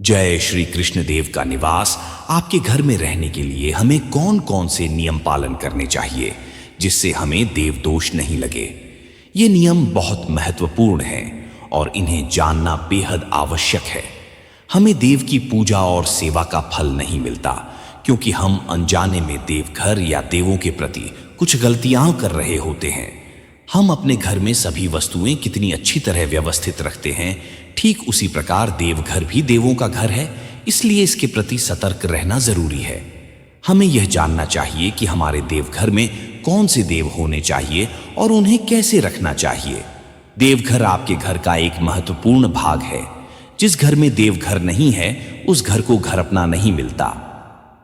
जय श्री कृष्ण देव का निवास आपके घर में रहने के लिए हमें कौन कौन से नियम पालन करने चाहिए जिससे हमें देव दोष नहीं लगे। ये नियम बहुत महत्वपूर्ण हैं और इन्हें जानना बेहद आवश्यक है। हमें देव की पूजा और सेवा का फल नहीं मिलता क्योंकि हम अनजाने में देवघर या देवों के प्रति कुछ गलतियां कर रहे होते हैं। हम अपने घर में सभी वस्तुएं कितनी अच्छी तरह व्यवस्थित रखते हैं, ठीक उसी प्रकार देवघर भी देवों का घर है, इसलिए इसके प्रति सतर्क रहना जरूरी है। हमें यह जानना चाहिए कि हमारे देवघर में कौन से देव होने चाहिए और उन्हें कैसे रखना चाहिए। देवघर आपके घर का एक महत्वपूर्ण भाग है। जिस घर में देवघर नहीं है उस घर को घर अपना नहीं मिलता।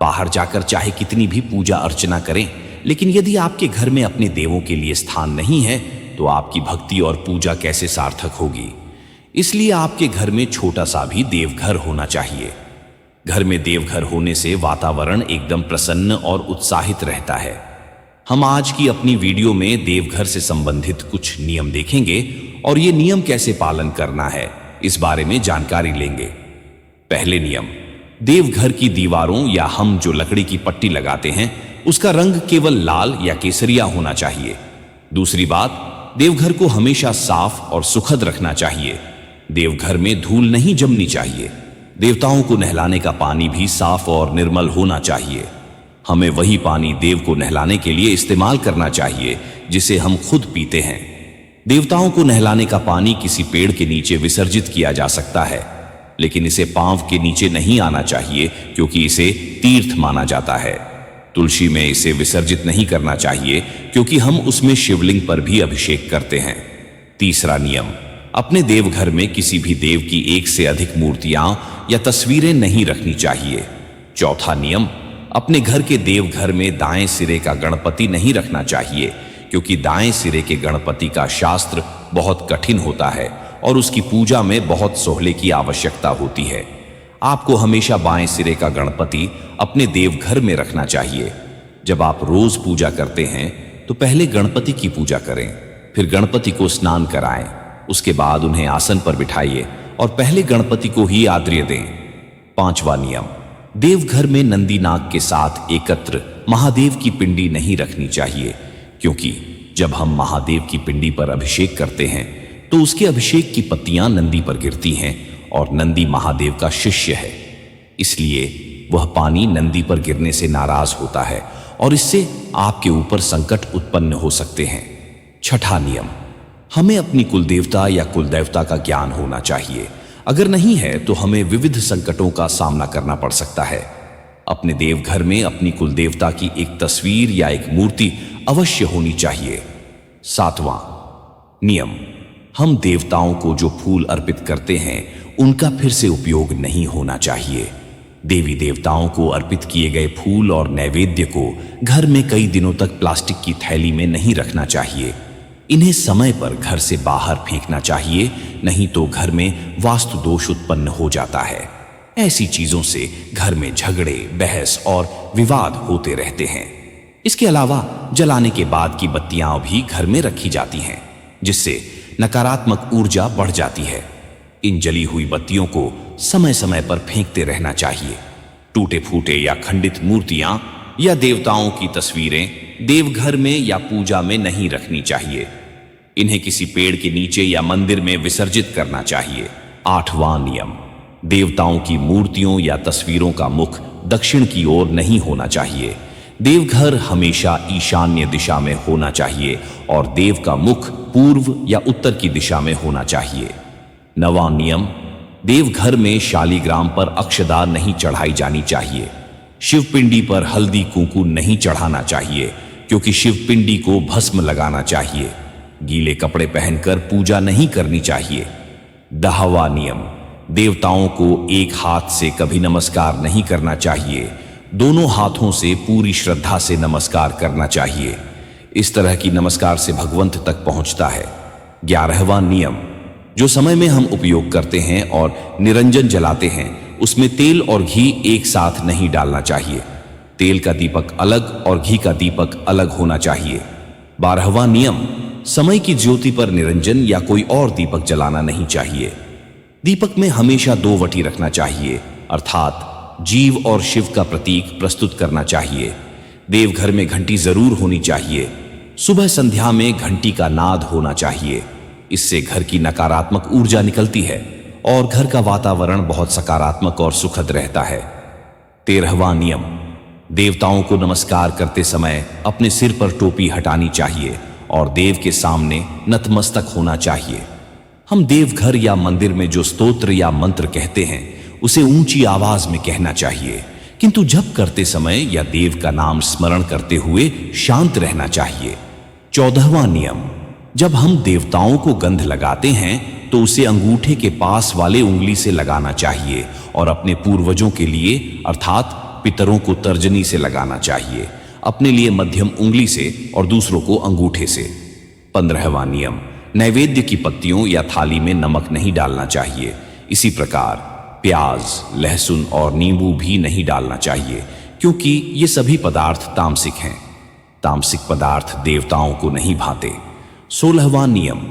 बाहर जाकर चाहे कितनी भी पूजा अर्चना करें, लेकिन यदि आपके घर में अपने देवों के लिए स्थान नहीं है तो आपकी भक्ति और पूजा कैसे सार्थक होगी। इसलिए आपके घर में छोटा सा भी देवघर होना चाहिए। घर में देवघर होने से वातावरण एकदम प्रसन्न और उत्साहित रहता है। हम आज की अपनी वीडियो में देवघर से संबंधित कुछ नियम देखेंगे और ये नियम कैसे पालन करना है इस बारे में जानकारी लेंगे। पहले नियम, देवघर की दीवारों या हम जो लकड़ी की पट्टी लगाते हैं उसका रंग केवल लाल या केसरिया होना चाहिए। दूसरी बात, देवघर को हमेशा साफ और सुखद रखना चाहिए। देवघर में धूल नहीं जमनी चाहिए। देवताओं को नहलाने का पानी भी साफ और निर्मल होना चाहिए। हमें वही पानी देव को नहलाने के लिए इस्तेमाल करना चाहिए जिसे हम खुद पीते हैं। देवताओं को नहलाने का पानी किसी पेड़ के नीचे विसर्जित किया जा सकता है, लेकिन इसे पांव के नीचे नहीं आना चाहिए क्योंकि इसे तीर्थ माना जाता है। तुलसी में इसे विसर्जित नहीं करना चाहिए क्योंकि हम उसमें शिवलिंग पर भी अभिषेक करते हैं। तीसरा नियम, अपने देवघर में किसी भी देव की एक से अधिक मूर्तियां या तस्वीरें नहीं रखनी चाहिए। चौथा नियम, अपने घर के देवघर में दाएं सिरे का गणपति नहीं रखना चाहिए क्योंकि दाएं सिरे के गणपति का शास्त्र बहुत कठिन होता है और उसकी पूजा में बहुत सोहले की आवश्यकता होती है। आपको हमेशा बाएं सिरे का गणपति अपने देवघर में रखना चाहिए। जब आप रोज पूजा करते हैं तो पहले गणपति की पूजा करें, फिर गणपति को स्नान कराएं, उसके बाद उन्हें आसन पर बिठाइए और पहले गणपति को ही आद्र्य दें। पांचवा नियम, देवघर में नंदी नाग के साथ एकत्र महादेव की पिंडी नहीं रखनी चाहिए क्योंकि जब हम महादेव की पिंडी पर अभिषेक करते हैं तो उसके अभिषेक की पत्तियां नंदी पर गिरती हैं और नंदी महादेव का शिष्य है, इसलिए वह पानी नंदी पर गिरने से नाराज होता है और इससे आपके ऊपर संकट उत्पन्न हो सकते हैं। छठा नियम, हमें अपनी कुलदेवता या कुलदेवता का ज्ञान होना चाहिए। अगर नहीं है तो हमें विविध संकटों का सामना करना पड़ सकता है। अपने देवघर में अपनी कुलदेवता की एक तस्वीर या एक मूर्ति अवश्य होनी चाहिए। सातवां नियम, हम देवताओं को जो फूल अर्पित करते हैं उनका फिर से उपयोग नहीं होना चाहिए। देवी देवताओं को अर्पित किए गए फूल और नैवेद्य को घर में कई दिनों तक प्लास्टिक की थैली में नहीं रखना चाहिए। इन्हें समय पर घर से बाहर फेंकना चाहिए, नहीं तो घर में वास्तु दोष उत्पन्न हो जाता है। ऐसी चीजों से घर में झगड़े, बहस और विवाद होते रहते हैं। इसके अलावा जलाने के बाद की बत्तियां भी घर में रखी जाती हैं, जिससे नकारात्मक ऊर्जा बढ़ जाती है। इन जली हुई बत्तियों को समय समय पर फेंकते रहना चाहिए। टूटे फूटे या खंडित मूर्तियां या देवताओं की तस्वीरें देवघर में या पूजा में नहीं रखनी चाहिए। इन्हें किसी पेड़ के नीचे या मंदिर में विसर्जित करना चाहिए। आठवां नियम, देवताओं की मूर्तियों या तस्वीरों का मुख दक्षिण की ओर नहीं होना चाहिए। देवघर हमेशा ईशान्य दिशा में होना चाहिए और देव का मुख पूर्व या उत्तर की दिशा में होना चाहिए। नवां नियम, देवघर में शालीग्राम पर अक्षदा नहीं चढ़ाई जानी चाहिए। शिवपिंडी पर हल्दी कुंकू नहीं चढ़ाना चाहिए क्योंकि शिवपिंडी को भस्म लगाना चाहिए। गीले कपड़े पहनकर पूजा नहीं करनी चाहिए। 10वां नियम, देवताओं को एक हाथ से कभी नमस्कार नहीं करना चाहिए। दोनों हाथों से पूरी श्रद्धा से नमस्कार करना चाहिए। इस तरह की नमस्कार से भगवंत तक पहुंचता है। 11वां नियम, जो समय में हम उपयोग करते हैं और निरंजन जलाते हैं उसमें तेल और घी एक साथ नहीं डालना चाहिए। तेल का दीपक अलग और घी का दीपक अलग होना चाहिए। 12वां नियम, समय की ज्योति पर निरंजन या कोई और दीपक जलाना नहीं चाहिए। दीपक में हमेशा 2 वटी रखना चाहिए, अर्थात जीव और शिव का प्रतीक प्रस्तुत करना चाहिए। देवघर में घंटी जरूर होनी चाहिए। सुबह संध्या में घंटी का नाद होना चाहिए। इससे घर की नकारात्मक ऊर्जा निकलती है और घर का वातावरण बहुत सकारात्मक और सुखद रहता है। 13वां नियम, देवताओं को नमस्कार करते समय अपने सिर पर टोपी हटानी चाहिए और देव के सामने नतमस्तक होना चाहिए। हम देवघर या मंदिर में जो स्तोत्र या मंत्र कहते हैं उसे ऊंची आवाज में कहना चाहिए, किंतु जप करते समय या देव का नाम स्मरण करते हुए शांत रहना चाहिए। 14वां नियम, जब हम देवताओं को गंध लगाते हैं तो उसे अंगूठे के पास वाले उंगली से लगाना चाहिए और अपने पूर्वजों के लिए अर्थात पितरों को तर्जनी से लगाना चाहिए, अपने लिए मध्यम उंगली से और दूसरों को अंगूठे से। 15वां नियम, नैवेद्य की पत्तियों या थाली में नमक नहीं डालना चाहिए। इसी प्रकार प्याज, लहसुन और नींबू भी नहीं डालना चाहिए, क्योंकि ये सभी पदार्थ तामसिक हैं। तामसिक पदार्थ देवताओं को नहीं भाते। 16वां नियम,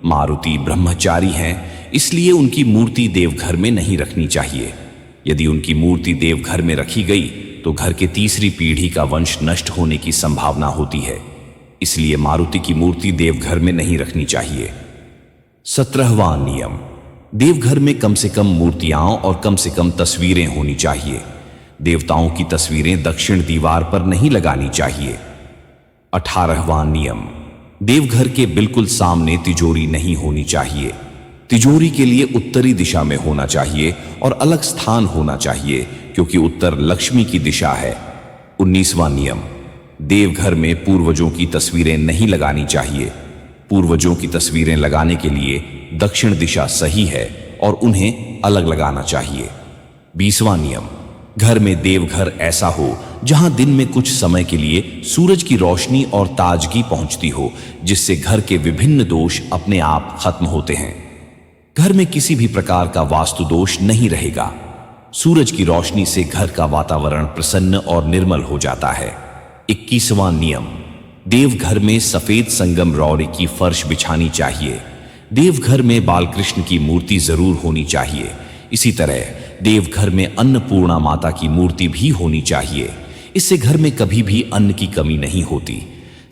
मारुति ब्रह्मचारी हैं, इसलिए उनकी मूर्ति देवघर में नहीं रखनी चाहिए। यदि उनकी मूर्ति देवघर में रखी गई तो घर के तीसरी पीढ़ी का वंश नष्ट होने की संभावना होती है, इसलिए मारुति की मूर्ति देवघर में नहीं रखनी चाहिए। 17वां नियम, देवघर में कम से कम मूर्तियां और कम से कम तस्वीरें होनी चाहिए। देवताओं की तस्वीरें दक्षिण दीवार पर नहीं लगानी चाहिए। 18वां नियम, देवघर के बिल्कुल सामने तिजोरी नहीं होनी चाहिए। तिजोरी के लिए उत्तरी दिशा में होना चाहिए और अलग स्थान होना चाहिए, क्योंकि उत्तर लक्ष्मी की दिशा है। 19वां नियम, देवघर में पूर्वजों की तस्वीरें नहीं लगानी चाहिए। पूर्वजों की तस्वीरें लगाने के लिए दक्षिण दिशा सही है और उन्हें अलग लगाना चाहिए। 20वां नियम, घर में देवघर ऐसा हो जहां दिन में कुछ समय के लिए सूरज की रोशनी और ताजगी पहुंचती हो, जिससे घर के विभिन्न दोष अपने आप खत्म होते हैं। घर में किसी भी प्रकार का वास्तु दोष नहीं रहेगा। सूरज की रोशनी से घर का वातावरण प्रसन्न और निर्मल हो जाता है। 21वां नियम, देवघर में सफेद संगमरवरी की फर्श बिछानी चाहिए। देवघर में बालकृष्ण की मूर्ति जरूर होनी चाहिए। इसी तरह देवघर में अन्नपूर्णा माता की मूर्ति भी होनी चाहिए। इससे घर में कभी भी अन्न की कमी नहीं होती।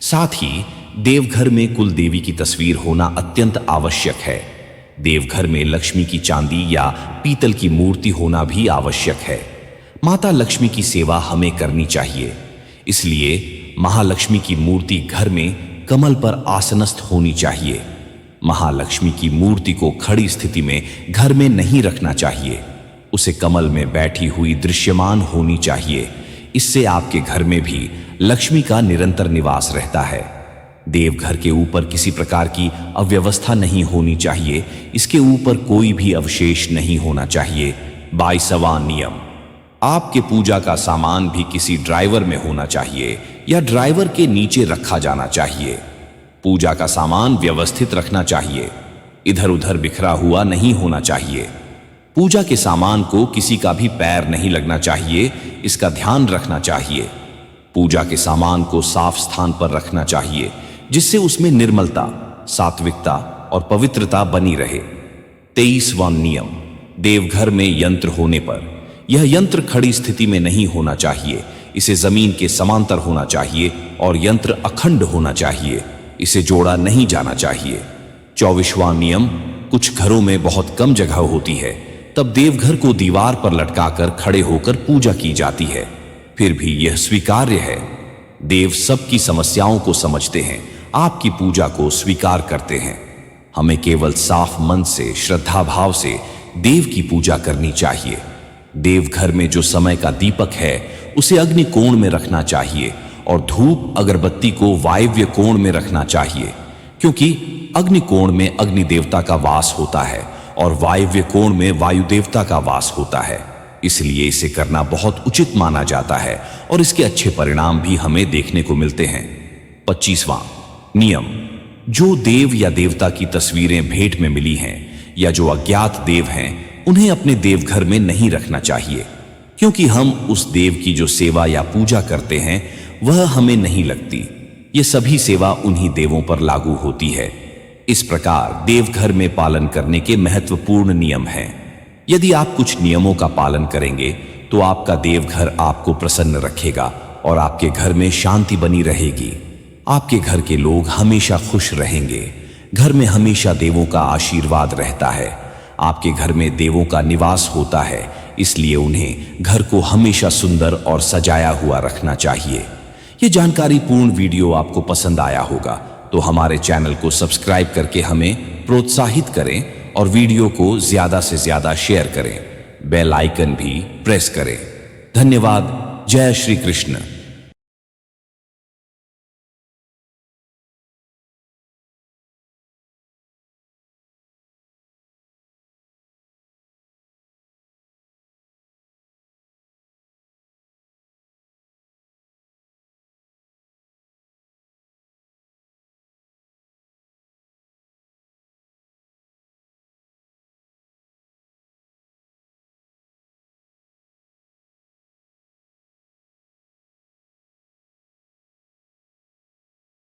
साथ ही देवघर में कुल देवी की तस्वीर होना अत्यंत आवश्यक है। देवघर में लक्ष्मी की चांदी या पीतल की मूर्ति होना भी आवश्यक है। माता लक्ष्मी की सेवा हमें करनी चाहिए, इसलिए महालक्ष्मी की मूर्ति घर में कमल पर आसनस्थ होनी चाहिए। महालक्ष्मी की मूर्ति को खड़ी स्थिति में घर में नहीं रखना चाहिए, उसे कमल में बैठी हुई दृश्यमान होनी चाहिए। इससे आपके घर में भी लक्ष्मी का निरंतर निवास रहता है। देवघर के ऊपर किसी प्रकार की अव्यवस्था नहीं होनी चाहिए। इसके ऊपर कोई भी अवशेष नहीं होना चाहिए। 22वां नियम, आपके पूजा का सामान भी किसी ड्राइवर में होना चाहिए या ड्राइवर के नीचे रखा जाना चाहिए। पूजा का सामान व्यवस्थित रखना चाहिए, इधर उधर बिखरा हुआ नहीं होना चाहिए। पूजा के सामान को किसी का भी पैर नहीं लगना चाहिए, इसका ध्यान रखना चाहिए। पूजा के सामान को साफ स्थान पर रखना चाहिए, जिससे उसमें निर्मलता, सात्विकता और पवित्रता बनी रहे। 23वां नियम, देवघर में यंत्र होने पर यह यंत्र खड़ी स्थिति में नहीं होना चाहिए। इसे जमीन के समांतर होना चाहिए और यंत्र अखंड होना चाहिए। इसे जोड़ा नहीं जाना चाहिए। 24वां नियम, कुछ घरों में बहुत कम जगह होती है, तब देवघर को दीवार पर लटकाकर खड़े होकर पूजा की जाती है। फिर भी यह स्वीकार्य है। देव सबकी समस्याओं को समझते हैं, आपकी पूजा को स्वीकार करते हैं। हमें केवल साफ मन से, श्रद्धा भाव से देव की पूजा करनी चाहिए। देवघर में जो समय का दीपक है उसे अग्नि कोण में रखना चाहिए और धूप अगरबत्ती को वायव्य कोण में रखना चाहिए, क्योंकि अग्नि कोण में अग्नि देवता का वास होता है और वायव्य कोण में वायु देवता का वास होता है। इसलिए इसे करना बहुत उचित माना जाता है और इसके अच्छे परिणाम भी हमें देखने को मिलते हैं। 25वां नियम, जो देव या देवता की तस्वीरें भेंट में मिली हैं या जो अज्ञात देव हैं, उन्हें अपने देवघर में नहीं रखना चाहिए, क्योंकि हम उस देव की जो सेवा या पूजा करते हैं वह हमें नहीं लगती। ये सभी सेवा उन्हीं देवों पर लागू होती है। इस प्रकार देवघर में पालन करने के महत्वपूर्ण नियम हैं। यदि आप कुछ नियमों का पालन करेंगे तो आपका देवघर आपको प्रसन्न रखेगा और आपके घर में शांति बनी रहेगी। आपके घर के लोग हमेशा खुश रहेंगे। घर में हमेशा देवों का आशीर्वाद रहता है। आपके घर में देवों का निवास होता है, इसलिए उन्हें घर को हमेशा सुंदर और सजाया हुआ रखना चाहिए। ये जानकारी पूर्ण वीडियो आपको पसंद आया होगा तो हमारे चैनल को सब्सक्राइब करके हमें प्रोत्साहित करें और वीडियो को ज्यादा से ज्यादा शेयर करें। बेल आइकन भी प्रेस करें। धन्यवाद। जय श्री कृष्ण।